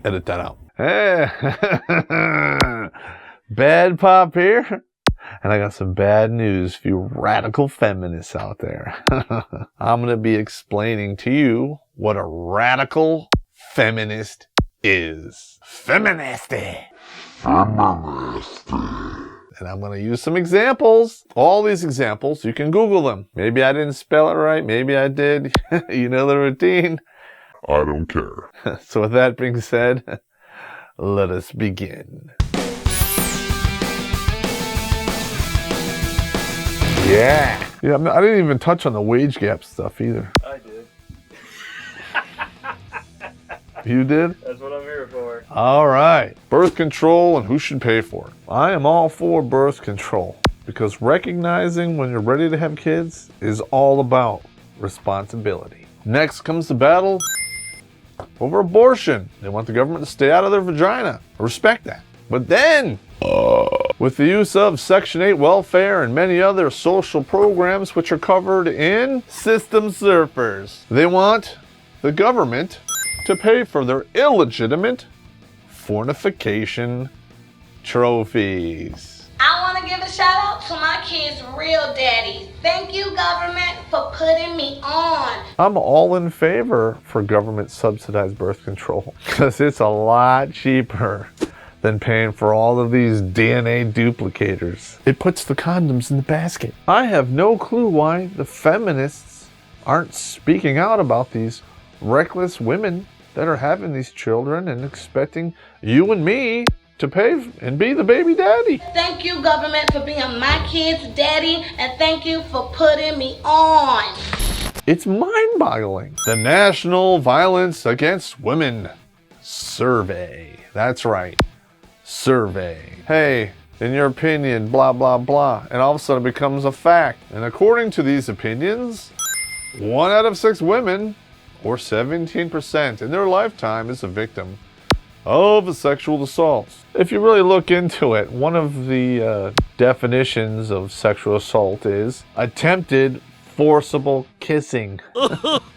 Edit that out. Hey. Bad pop here. And I got some bad news for you radical feminists out there. I'm going to be explaining to you what a radical feminist is. Feminasty. Feminasty. And I'm going to use some examples. All these examples, you can Google them. Maybe I didn't spell it right. Maybe I did. You know the routine. I don't care. So with that being said, let us begin. Yeah. Yeah, I didn't even touch on the wage gap stuff either. I did. You did? That's what I'm here for. All right. Birth control and who should pay for it. I am all for birth control because recognizing when you're ready to have kids is all about responsibility. Next comes the battle over abortion. They want the government to stay out of their vagina. I respect that. But then, with the use of Section 8 welfare and many other social programs which are covered in System Surfers, they want the government to pay for their illegitimate fornication trophies. I want to give a shout out to my kids' real daddies. Thank you, government, for putting me on. I'm all in favor for government subsidized birth control because it's a lot cheaper than paying for all of these DNA duplicators. It puts the condoms in the basket. I have no clue why the feminists aren't speaking out about these reckless women that are having these children and expecting you and me to pay and be the baby daddy. Thank you, government, for being my kid's daddy, and thank you for putting me on. It's mind-boggling. The National Violence Against Women Survey. That's right. Survey. Hey, in your opinion, blah, blah, blah. And all of a sudden it becomes a fact. And according to these opinions, 1 out of 6 women, or 17% in their lifetime, is a victim of a sexual assault. If you really look into it, one of the definitions of sexual assault is attempted forcible kissing.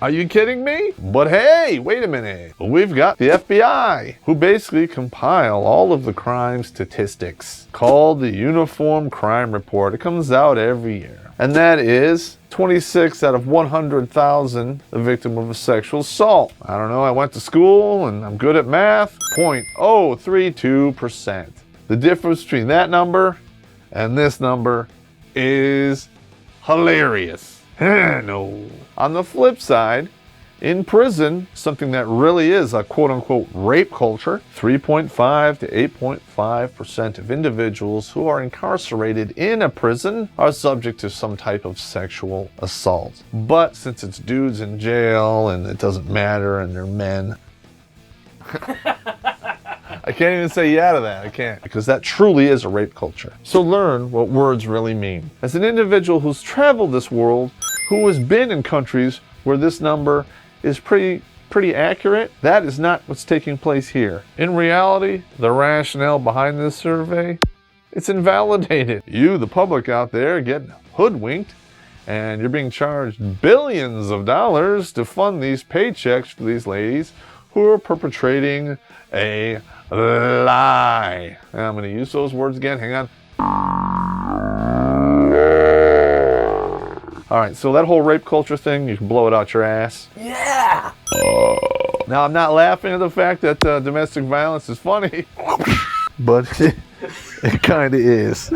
Are you kidding me? But hey, wait a minute. We've got the FBI, who basically compile all of the crime statistics, called the Uniform Crime Report. It comes out every year. And that is 26 out of 100,000 the victim of a sexual assault. I don't know, I went to school and I'm good at math. 0.032%. The difference between that number and this number is hilarious. No. On the flip side, in prison, something that really is a quote-unquote rape culture, 3.5 to 8.5% of individuals who are incarcerated in a prison are subject to some type of sexual assault. But since it's dudes in jail and it doesn't matter and they're men, I can't even say yeah to that. I can't, because that truly is a rape culture. So learn what words really mean. As an individual who's traveled this world, who has been in countries where this number is pretty accurate, that is not what's taking place here. In reality, the rationale behind this survey, it's invalidated. You, the public out there, get hoodwinked, and you're being charged billions of dollars to fund these paychecks for these ladies who are perpetrating a lie. And I'm going to use those words again. Hang on. All right, so that whole rape culture thing, you can blow it out your ass. Yeah! Now, I'm not laughing at the fact that domestic violence is funny, but it kind of is.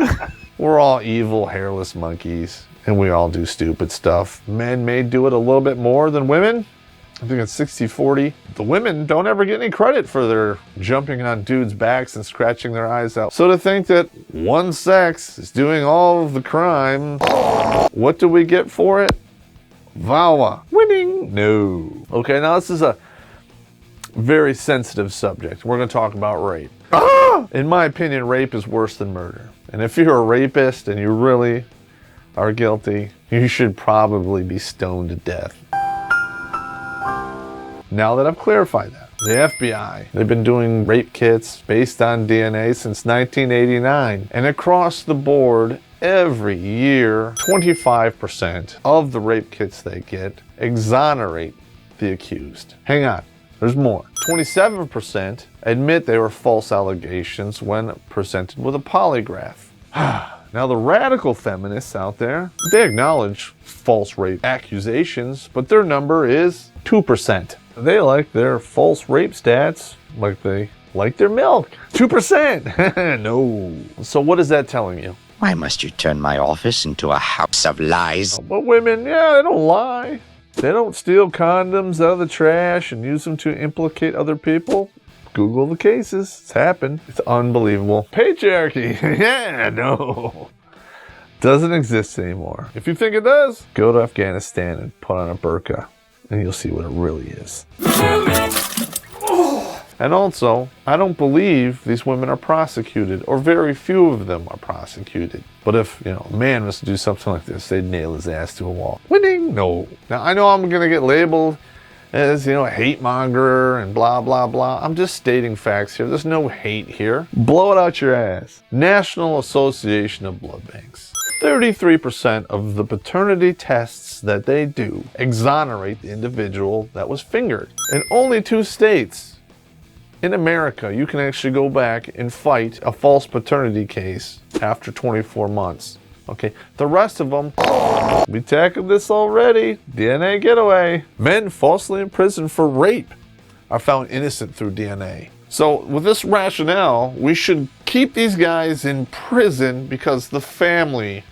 We're all evil, hairless monkeys, and we all do stupid stuff. Men may do it a little bit more than women. I think it's 60-40. The women don't ever get any credit for their jumping on dudes' backs and scratching their eyes out. So to think that one sex is doing all of the crime, what do we get for it? VAWA. Winning? No. Okay, now this is a very sensitive subject. We're going to talk about rape. In my opinion, rape is worse than murder. And if you're a rapist and you really are guilty, you should probably be stoned to death. Now that I've clarified that, the FBI, they've been doing rape kits based on DNA since 1989. And across the board, every year, 25% of the rape kits they get exonerate the accused. Hang on, there's more. 27% admit they were false allegations when presented with a polygraph. Now the radical feminists out there, they acknowledge false rape accusations, but their number is 2%. They like their false rape stats like they like their milk. 2%. No. So what is that telling you? Why must you turn my office into a house of lies? But women, yeah, they don't lie. They don't steal condoms out of the trash and use them to implicate other people. Google the cases. It's happened. It's unbelievable. Patriarchy. Yeah, no. Doesn't exist anymore. If you think it does, go to Afghanistan and put on a burqa, and you'll see what it really is. And also, I don't believe these women are prosecuted, or very few of them are prosecuted. But if, a man was to do something like this, they'd nail his ass to a wall. Winning? No. Now, I know I'm going to get labeled as, a hate monger and blah, blah, blah. I'm just stating facts here. There's no hate here. Blow it out your ass. National Association of Blood Banks. 33% of the paternity tests that they do exonerate the individual that was fingered. In only 2 states in America, you can actually go back and fight a false paternity case after 24 months. Okay, the rest of them, we tackled this already. DNA getaway. Men falsely imprisoned for rape are found innocent through DNA. So with this rationale, we should keep these guys in prison because the family,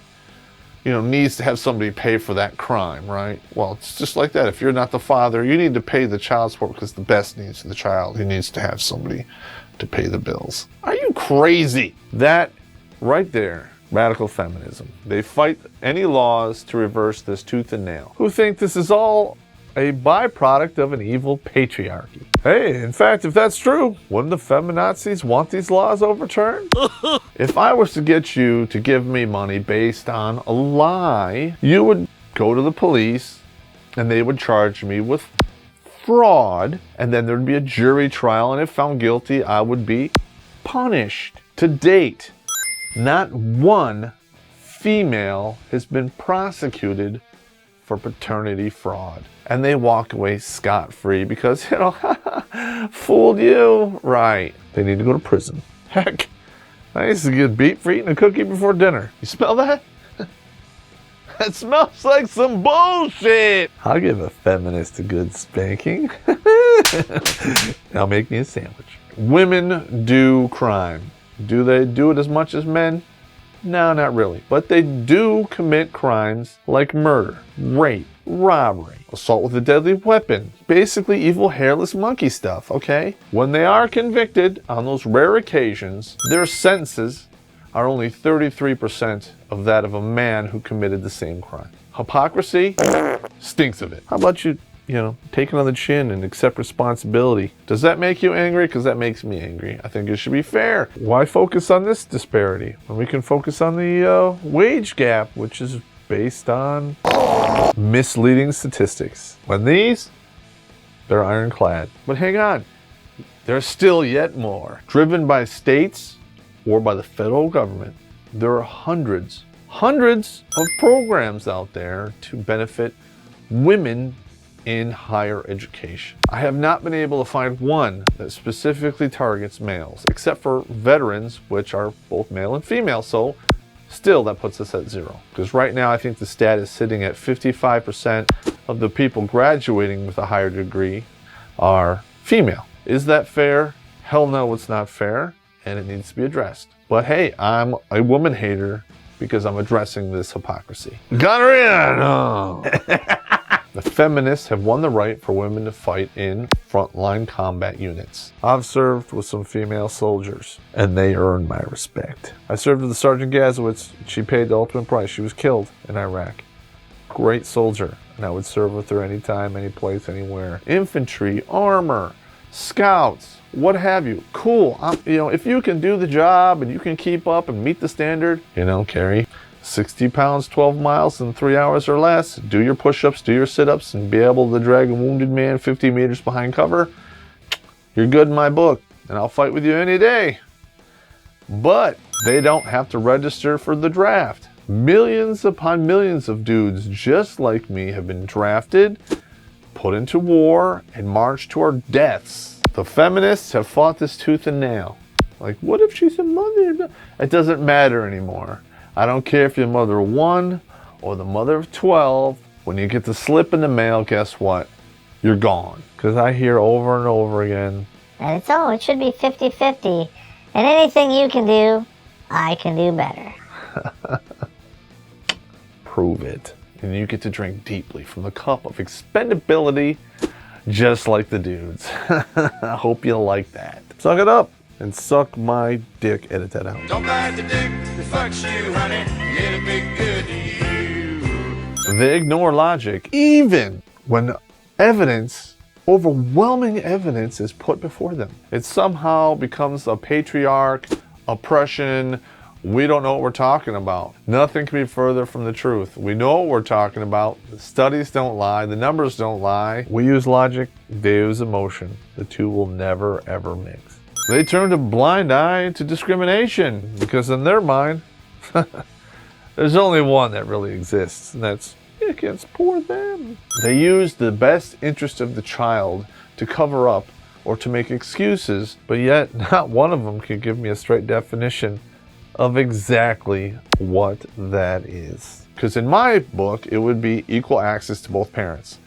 needs to have somebody pay for that crime, right? Well, it's just like that. If you're not the father, you need to pay the child support because the best needs of the child. He needs to have somebody to pay the bills. Are you crazy? That right there. Radical feminism. They fight any laws to reverse this tooth and nail. Who think this is all a byproduct of an evil patriarchy. Hey, in fact, if that's true, wouldn't the feminazis want these laws overturned? If I was to get you to give me money based on a lie, you would go to the police and they would charge me with fraud, and then there'd be a jury trial, and if found guilty, I would be punished. To date, not one female has been prosecuted for paternity fraud. And they walk away scot-free because, fooled you. Right. They need to go to prison. Heck, I used to get beat for eating a cookie before dinner. You smell that? That smells like some bullshit. I'll give a feminist a good spanking. Now make me a sandwich. Women do crime. Do they do it as much as men? No, not really. But they do commit crimes like murder, rape, robbery, assault with a deadly weapon, basically evil hairless monkey stuff, okay? When they are convicted on those rare occasions, their sentences are only 33% of that of a man who committed the same crime. Hypocrisy stinks of it. How about you take it on the chin and accept responsibility? Does that make you angry? Because that makes me angry. I think it should be fair. Why focus on this disparity when we can focus on the wage gap, which is based on misleading statistics? When they're ironclad. But hang on, there's still yet more. Driven by states or by the federal government, there are hundreds of programs out there to benefit women in higher education. I have not been able to find one that specifically targets males, except for veterans, which are both male and female. So still, that puts us at 0. Because right now, I think the stat is sitting at 55% of the people graduating with a higher degree are female. Is that fair? Hell no, it's not fair, and it needs to be addressed. But hey, I'm a woman hater because I'm addressing this hypocrisy. Gonorrhea! No. The feminists have won the right for women to fight in frontline combat units. I've served with some female soldiers, and they earned my respect. I served with the Sergeant Gazowitz. She paid the ultimate price. She was killed in Iraq. Great soldier, and I would serve with her anytime, any place, anywhere. Infantry, armor, scouts, what have you. Cool. If you can do the job and you can keep up and meet the standard, carry 60 pounds, 12 miles in 3 hours or less, do your push-ups, do your sit-ups, and be able to drag a wounded man 50 meters behind cover, you're good in my book, and I'll fight with you any day. But they don't have to register for the draft. Millions upon millions of dudes just like me have been drafted, put into war, and marched to our deaths. The feminists have fought this tooth and nail. Like, what if she's a mother? It doesn't matter anymore. I don't care if you're mother of 1 or the mother of 12. When you get the slip in the mail, guess what? You're gone. Because I hear over and over again. And it should be 50-50. And anything you can do, I can do better. Prove it. And you get to drink deeply from the cup of expendability, just like the dudes. I hope you like that. Suck it up and suck my dick. Edit that out. Don't bite the dick that fucks you, honey. It'll be good to you. They ignore logic, even when evidence, overwhelming evidence, is put before them. It somehow becomes a patriarch, oppression. We don't know what we're talking about. Nothing can be further from the truth. We know what we're talking about. The studies don't lie. The numbers don't lie. We use logic. They use emotion. The two will never, ever mix. They turn a blind eye to discrimination because in their mind, there's only one that really exists, and that's against poor them. They use the best interest of the child to cover up or to make excuses, but yet not one of them can give me a straight definition of exactly what that is. Because in my book, it would be equal access to both parents.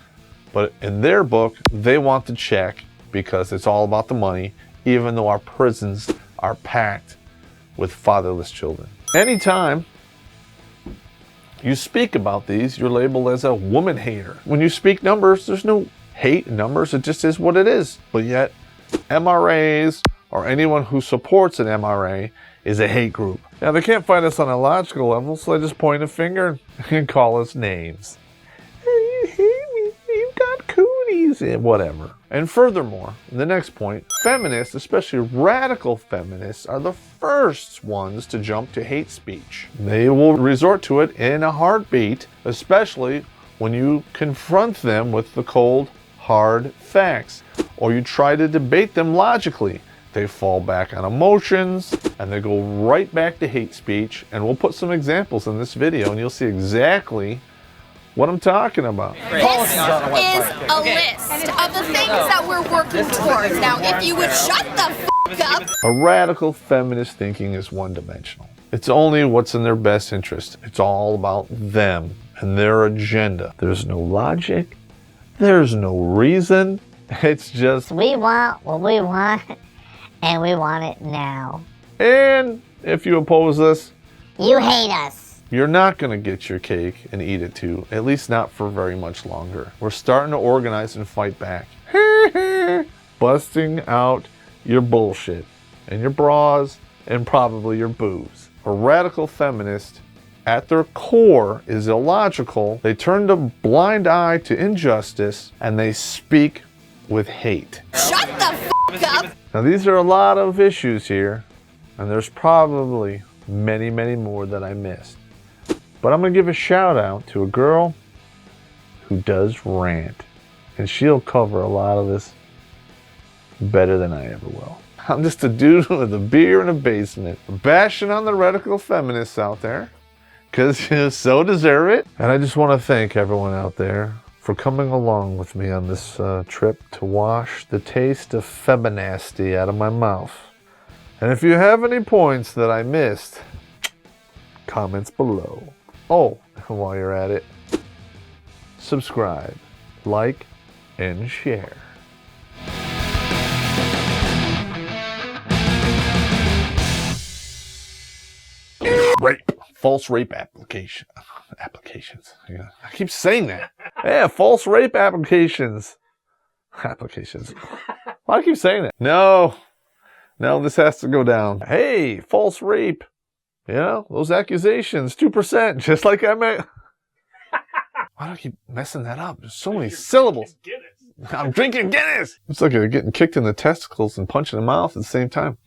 But in their book, they want the check because it's all about the money, even though our prisons are packed with fatherless children. Anytime you speak about these, you're labeled as a woman hater. When you speak numbers, there's no hate in numbers. It just is what it is. But yet, MRAs or anyone who supports an MRA is a hate group. Now, they can't fight us on a logical level, so they just point a finger and call us names. You hate me, you got cooties, and whatever. And furthermore, the next point, feminists, especially radical feminists, are the first ones to jump to hate speech. They will resort to it in a heartbeat, especially when you confront them with the cold, hard facts, or you try to debate them logically. They fall back on emotions, and they go right back to hate speech. And we'll put some examples in this video, and you'll see exactly what I'm talking about. This is a list of the things that we're working towards. Now, if you would shut the f*** up. A radical feminist thinking is one-dimensional. It's only what's in their best interest. It's all about them and their agenda. There's no logic. There's no reason. It's just, We want what we want, and we want it now. and if you oppose us, You hate us. you're not going to get your cake and eat it too, at least not for very much longer. We're starting to organize and fight back. Busting out your bullshit and your bras and probably your boobs. A radical feminist at their core is illogical. They turn a blind eye to injustice and they speak with hate. Shut the f*** up. Now, these are a lot of issues here, and there's probably many, many more that I missed. But I'm going to give a shout out to a girl who does rant, and she'll cover a lot of this better than I ever will. I'm just a dude with a beer in a basement, bashing on the radical feminists out there, because you so deserve it. And I just want to thank everyone out there for coming along with me on this trip to wash the taste of Feminasty out of my mouth. And if you have any points that I missed, comments below. Oh, while you're at it, subscribe, like, and share. Rape. False rape applications. Yeah, I keep saying that. Yeah, false rape applications. Why do I keep saying that? No, this has to go down. Hey, false rape. You know, those accusations, 2%, just like I meant. Why do I keep messing that up? There's so many syllables. I'm drinking Guinness. It's like getting kicked in the testicles and punched in the mouth at the same time.